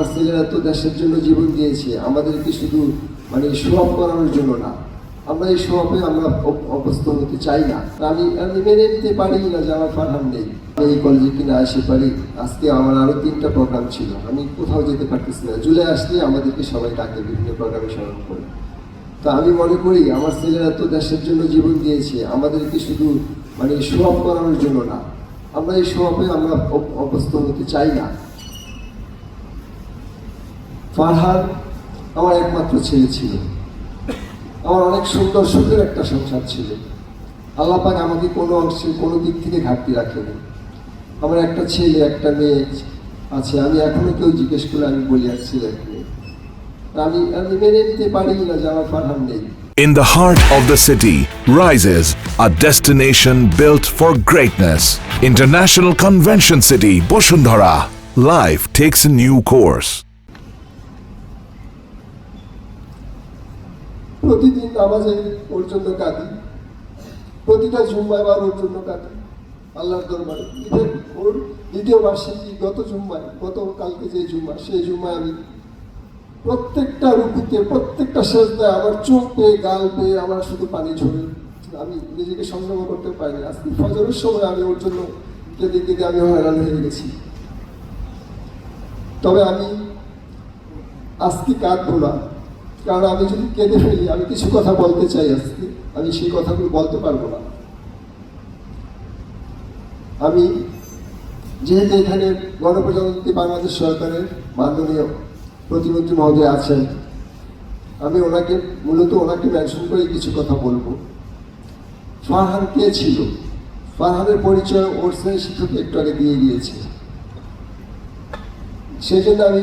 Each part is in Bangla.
আমার ছেলেরা তো দেশের জন্য জীবন দিয়েছে, আমাদেরকে শুধু মানে শো অফ করানোর জন্য না। আমরা এই শো অফে আমরা অভ্যস্ত হতে চাই না। আমি আমি মেনে নিতে পারি না যে আমার ফারহান নেই। আমি এই কলেজে কিনা আসতে পারি। আজকে আমার আরও 3টা প্রোগ্রাম ছিল, আমি কোথাও যেতে পারতেছি না। জুলাই আসলে আমাদেরকে সবাই ডাকে বিভিন্ন প্রোগ্রামে স্মরণ করে। তো আমি মনে করি আমার ছেলেরা তো দেশের জন্য জীবন দিয়েছে, আমাদেরকে শুধু মানে শো অফ করানোর জন্য না। আমরা এই শো অফে আমরা অভ্যস্ত হতে চাই না। ফারহান আমার একমাত্র ছেলে ছিল। আমার অনেক সুন্দর সুখের একটা সংসার ছিল। আল্লাহ পাক আমাকে কোনো অংশে কোনো দিক থেকে ঘাটতি রাখেনি। আমার একটা ছেলে একটা মেয়ে আছে। আমি এখনো কেউ জিজ্ঞেস করে আমি বলি আর ছেলে এক মেয়ে। আমি আমি মেনে নিতে পারি না যে আমার ফারহান নেই। In the heart of the city rises a destination built for greatness. International Convention City, Bosundhara. Life takes a new course. প্রতিদিন নামাজে ওর জন্য কাঁদি, প্রতিটা জুম্মায় বার ওর জন্য কাঁদি আল্লাহর দরবারে। ইভেন ওর 2য় বার্ষিকী গত জুম্মায়, কালকে যে জুম্মা, সেই জুম্মায় আমি প্রত্যেকটা রুকুতে প্রত্যেকটা সেজদায় আমার চোখ পেয়ে গাল পেয়ে আমার শুধু পানি ঝরে, আমি নিজেকে সংযম করতে পারিনি। আজকে ফজরের সময় আমি ওর জন্য কেঁদে কেঁদে আমি হয়রান হয়ে গেছি। তবে আমি আজকে কাঁদবো না, কারণ আমি যদি কেঁদে ফেলি, আমি কিছু কথা বলতে চাই আজকে, আমি সেই কথাগুলো বলতে পারবো না। আমি যেহেতু এখানে গণপ্রজাতন্ত্রী বাংলাদেশ সরকারের মাননীয় প্রতিমন্ত্রী মহোদয় আছেন, আমি মূলত ওনাকে মেনশন করে কিছু কথা বলবো। ফারহান কে ছিল? ফারহানের পরিচয় ওর শ্রেণী শিক্ষক একটু আগে দিয়ে গিয়েছে। সেই জন্য আমি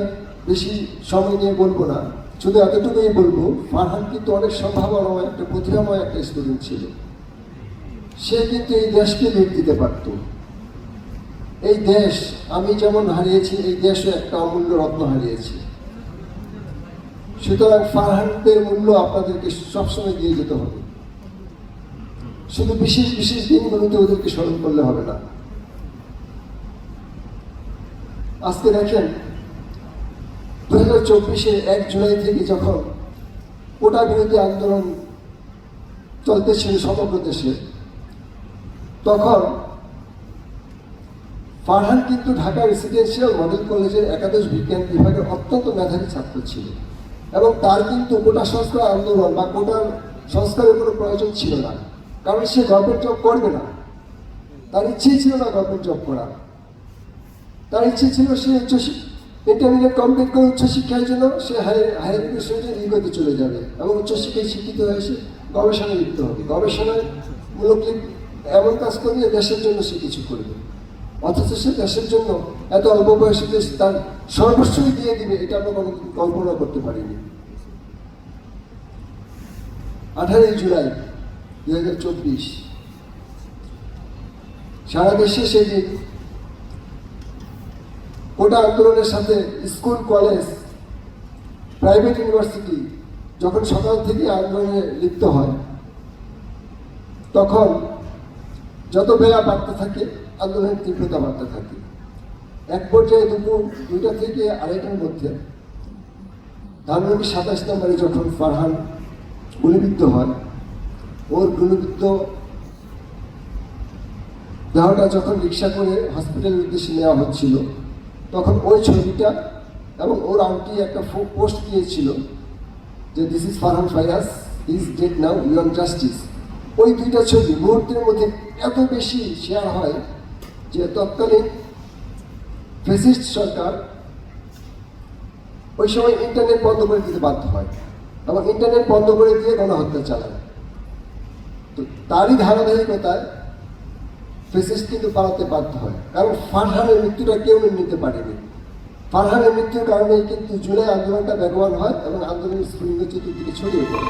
বেশি সময় নিয়ে বলবো না, শুধু এতটুকুই বলবো, ফারহান কিন্তু অনেক সম্ভাবনাময় একটা প্রতিভাময় একটা স্টুডেন্ট ছিল। সে কিন্তু এই দেশকে লিড দিতে পারত। এই দেশ আমি যেমন হারিয়েছি, এই দেশও একটা অমূল্য রত্ন হারিয়েছে। সুতরাং ফারহানদের মূল্য আপনাদেরকে সবসময় দিয়ে যেতে হবে। শুধু বিশেষ বিশেষ দিনগুলোতে ওদেরকে স্মরণ করলে হবে না। আজকে দেখেন 2024-এর 1 জুলাই থেকে যখন কোটা বিরোধী আন্দোলন চলতেছিল সমগ্র দেশে, তখন ফারহান কিন্তু ঢাকা রেসিডেন্সিয়াল মডেল কলেজের একাদশ বিজ্ঞান বিভাগের অত্যন্ত মেধাবী ছাত্র ছিল, এবং তার কিন্তু কোটা সংস্কার আন্দোলন বা কোটার সংস্কারের কোনো প্রয়োজন ছিল না, কারণ সে গভর্নমেন্ট জব করবে না। তার ইচ্ছেই ছিল না গভর্নমেন্ট জব করা। তার ইচ্ছে ছিল সে ইন্টারমিডিয়েট কমপ্লিট করে উচ্চশিক্ষার জন্য সে হায়ার এডুকেশনের ইগোতে চলে যাবে, এবং উচ্চশিক্ষায় শিক্ষিত হয়ে সে গবেষণায় লিপ্ত হবে। গবেষণায় মূলক এমন কাজ করবে দেশের জন্য সে কিছু করবে, অথচ সে দেশের জন্য এত অল্প বয়সে তার সর্বস্বই দিয়ে দিবে, এটা আমরা কোনো কল্পনা করতে পারিনি। 18 জুলাই 2024 সারা দেশে সেদিন কোটা আন্দোলনের সাথে স্কুল, কলেজ, প্রাইভেট ইউনিভার্সিটি যখন সকাল থেকে আন্দোলনে লিপ্ত হয়, তখন যত বেলা বাড়তে থাকে আন্দোলনের তীব্রতা বাড়তে থাকে। এক পর্যায়ে দুপুর 2টা থেকে 2:30টার মধ্যে ধানমন্ডি 27 নম্বরে যখন ফারহান গুলিবিদ্ধ হয়, ওর গুলিবিদ্ধ দেহটা যখন রিক্সা করে হসপিটালের উদ্দেশ্যে নেওয়া হচ্ছিল, তখন ওই ছবিটা এবং ওর আন্টি একটা পোস্ট দিয়েছিল যে this is Farhan Faiyaz, is dead now, you want justice. ওই 2টা ছবি মুহূর্তের মধ্যে এত বেশি শেয়ার হয় যে তৎকালীন ফ্যাসিস্ট সরকার ওই সময় ইন্টারনেট বন্ধ করে দিতে বাধ্য হয়, এবং ইন্টারনেট বন্ধ করে দিয়ে গণহত্যা চালায়। তো তারই ধারাবাহিকতায় ফ্যাসিস্ট কিন্তু পালাতে বাধ্য হয়, কারণ ফারহানের মৃত্যুটা কেউ নিতে পারেনি। ফারহানের মৃত্যুর কারণেই কিন্তু জুলাই আন্দোলনটা বেগবান হয় এবং আন্দোলনের স্ফুলিঙ্গ চতুর্দিকে ছড়িয়ে পড়ে।